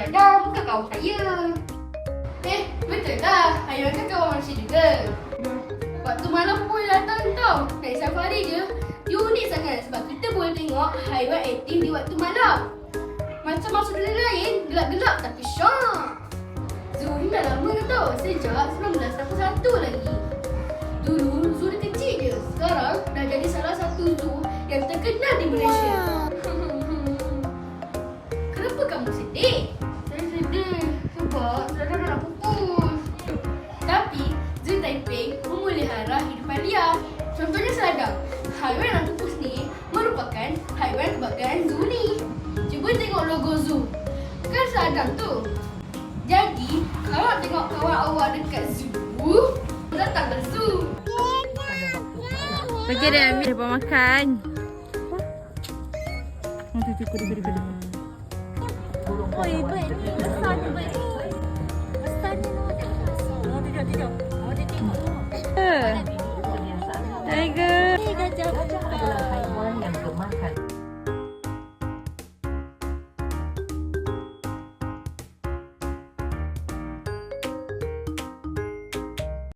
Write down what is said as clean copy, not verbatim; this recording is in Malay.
Adam, bukan kawan saya. Betul lah. Haiwan kan kawan manusia juga. Waktu malam pun datang tau. Naik safari je. Dia unik sangat sebab kita boleh tengok haiwan aktif di waktu malam. Macam masuk dunia lain, gelap-gelap tapi syok. Zoo ni dah lama tau. Sejak 1981 lagi. Dulu zoo ni kecil je. Sekarang dah jadi salah satu zoo yang terkenal di Malaysia. Kenapa kamu sedih? Saya sedih sebab Sadam nak pupus. Tapi Zoo Taiping memelihara hidupan liar. Contohnya Sadam. Haiwan yang pupus ni merupakan haiwan kebanggaan zoo ni. Cuba tengok logo zoo. Kan Sadam tu. Jadi, kalau nak tengok kawan awak dekat zoo, datang ke zoo. Pergi dia ambil depan makan. Tu. Oi, bird ni besar tu bird ni.